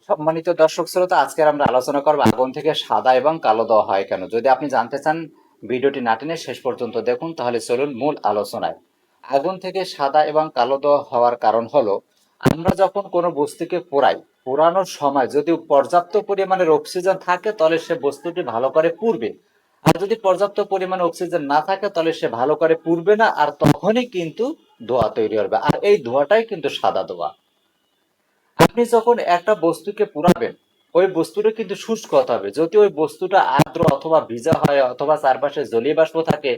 সম্মানিত দর্শক শ্রোতা, আজকের আমরা আলোচনা করব আগুন থেকে সাদা এবং কালো দেওয়া হয় কেন। যদি আপনি জানতে চান, ভিডিওটি না টেনে শেষ পর্যন্ত দেখুন। তাহলে চলুন মূল আলোচনায়। আগুন থেকে সাদা এবং কালো দেওয়া হওয়ার কারণ হলো, আমরা যখন কোনো বস্তুকে পোড়াই, পোড়ানোর সময় যদি পর্যাপ্ত পরিমাণের অক্সিজেন থাকে তাহলে সে বস্তুটি ভালো করে পুড়বে। আর যদি পর্যাপ্ত পরিমাণে অক্সিজেন না থাকে তাহলে সে ভালো করে পুড়বে না, আর তখনই কিন্তু ধোঁয়া তৈরি হবে। আর এই ধোঁয়াটাই কিন্তু সাদা ধোঁয়া। আপনি যখন একটা বস্তুকে পুড়াবেন, ওই বস্তুটা কিন্তু শুষ্ক হতে হবে। যদি ওই বস্তুটা আর্দ্র অথবা ভিজা হয় অথবা চারপাশে জলীয় বাষ্প থাকে,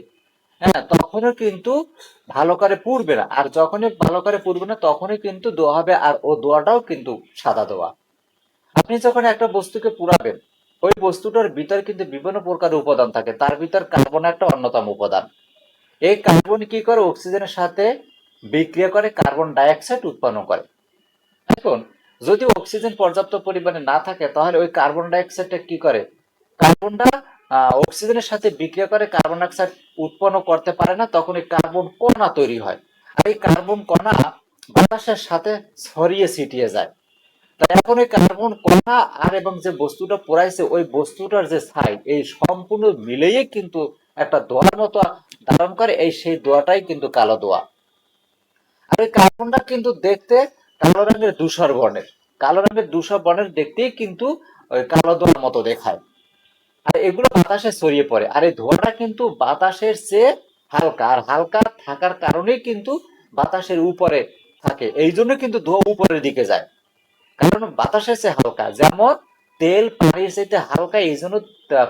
হ্যাঁ, তখনও কিন্তু ভালো করে পুড়বে না। আর যখনই ভালো করে পুড়বে না তখনই কিন্তু ধোঁয়া হবে, আর ও ধোঁয়াটাও কিন্তু সাদা ধোঁয়া। আপনি যখন একটা বস্তুকে পুড়াবেন, ওই বস্তুটার ভিতর কিন্তু বিভিন্ন প্রকার উপাদান থাকে, তার ভিতর কার্বন একটা অন্যতম উপাদান। এই কার্বন কি করে? অক্সিজেনের সাথে বিক্রিয়া করে কার্বন ডাই অক্সাইড উৎপন্ন করে। এখন যদি অক্সিজেন পর্যাপ্ত পরিমাণে না থাকে তাহলে ওই কার্বন ডাই অক্সাইডটা কি করে? কার্বনটা অক্সিজেনের সাথে বিক্রিয়া করে কার্বন ডাই অক্সাইড উৎপন্ন করতে পারে না, তখন এই কার্বন কণা তৈরি হয়। আর এই কার্বন কণা বাতাসের সাথে ছড়িয়ে ছিটিয়ে যায়। তাই এখন এই কার্বন কণা আর এবং যে বস্তুটা পোড়াইছে ওই বস্তুটার যে সাইড, এই সম্পূর্ণ মিলেই কিন্তু একটা ধোঁয়ার মতো ধারণ করে। এই সেই ধোঁয়াটাই কিন্তু কালো ধোঁয়া। আর ওই কার্বনটা কিন্তু দেখতে কালো রঙের ধূসর বর্ণের। কালো রঙের ধূসর বর্ণের দেখতেই কিন্তু ওই কালো ধোঁয়ার মতো দেখায়। আর এগুলো বাতাসে ছড়িয়ে পড়ে। আর এই ধোঁয়াটা কিন্তু বাতাসের চেয়ে হালকা, আর হালকা থাকার কারণেই কিন্তু বাতাসের উপরে থাকে। এই জন্য কিন্তু ধোঁয়া উপরের দিকে যায়, কারণ বাতাসের চেয়ে হালকা। যেমন তেল পানির চাইতে হালকা, এই জন্য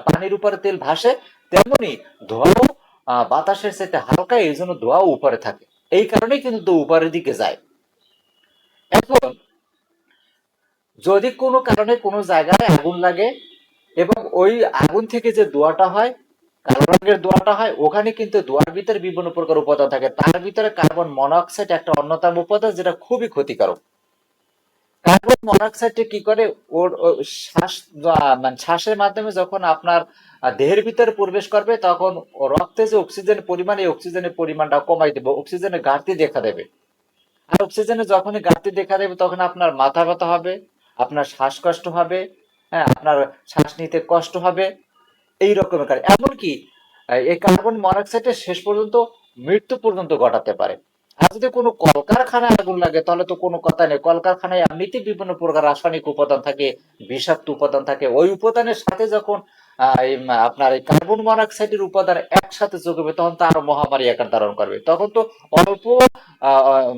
পানির উপরে তেল ভাসে। তেমনি ধোঁয়াও বাতাসের চাইতে হালকা, এই জন্য ধোঁয়াও উপরে থাকে। এই কারণেই কিন্তু উপরের দিকে যায়। এখন যদি কোনো কারণে কোনো জায়গায় আগুন লাগে এবং ওই আগুন থেকে যে ধোঁয়াটা হয়, কালো রঙের ধোঁয়াটা হয়, ওখানে কিন্তু ধোঁয়ার ভিতরে বিভিন্ন প্রকার উপাদান থাকে। তার ভিতরে কার্বন মনোক্সাইড একটা অন্যতম উপাদান, যেটা খুবই ক্ষতিকারক। কার্বন মনোক্সাইডটা কি করে? ওর শ্বাস, মানে শ্বাসের মাধ্যমে যখন আপনার দেহের ভিতরে প্রবেশ করবে, তখন রক্তে যে অক্সিজেনের পরিমাণ, এই অক্সিজেনের পরিমাণটা কমাই দেবে, অক্সিজেনের ঘাটতি দেখা দেবে। আর অক্সিজেনের যখনই ঘাটতি দেখা দেবে তখন আপনার মাথা ব্যথা হবে, আপনার শ্বাসকষ্ট হবে, হ্যাঁ, আপনার শ্বাস নিতে কষ্ট হবে। এই রকমের কারণ, এমনকি এই কার্বন মনোক্সাইডের শেষ পর্যন্ত মৃত্যু পর্যন্ত ঘটাতে পারে। আর যদি কোনো কলকারখানায় আগুন লাগে তাহলে তো কোনো কথা নেই। কলকারখানায় এমনিতেই বিভিন্ন প্রকার রাসায়নিক উপাদান থাকে, বিষাক্ত উপাদান থাকে। ওই উপাদানের সাথে যখন আপনার এই কার্বন মনোক্সাইডের উপাদান একসাথে যোগ হবে, তখন তো আরো মহামারী আকার ধারণ করবে। তখন তো অল্প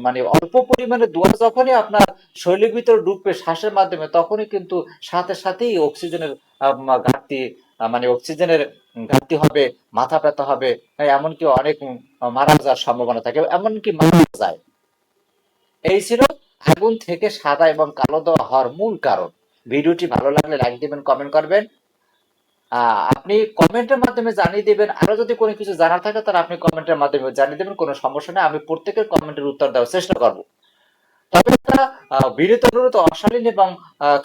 মানে অল্প পরিমাণে ধোঁয়া যখনই আপনার শরীরের ভিতরে ঢুকবে শ্বাসের মাধ্যমে, তখনই কিন্তু সাথে সাথেই অক্সিজেনের ঘাটতি, মানে অক্সিজেনের ঘাটতি হবে, মাথা ব্যথা হবে, এমনকি অনেক মারা যাওয়ার সম্ভাবনা থাকে, এমনকি মারা যায়। এই ছিল আগুন থেকে সাদা এবং কালো দেওয়া হওয়ার মূল কারণ। ভিডিওটি ভালো লাগলে লাইক দিবেন, কমেন্ট করবেন। আপনি কমেন্টের মাধ্যমে জানিয়ে দিবেন। আরো যদি কোনো কিছু জানার থাকে তাহলে আপনি কমেন্টের মাধ্যমে জানিয়ে দেবেন, কোনো সমস্যা নেই। আমি প্রত্যেকের কমেন্টের উত্তর দেওয়ার চেষ্টা করব। তবে একটা বিনীত অনুরোধ, অশালীন এবং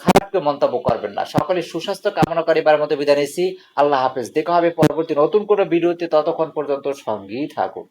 খারাপ কেউ মন্তব্য করবেন না। সকলে সুস্বাস্থ্য কামনা করে এবার মতো বিদায় নিচ্ছি। আল্লাহ হাফেজ। দেখা হবে পরবর্তী নতুন কোনো ভিডিওতে। ততক্ষণ পর্যন্ত সঙ্গেই থাকুন।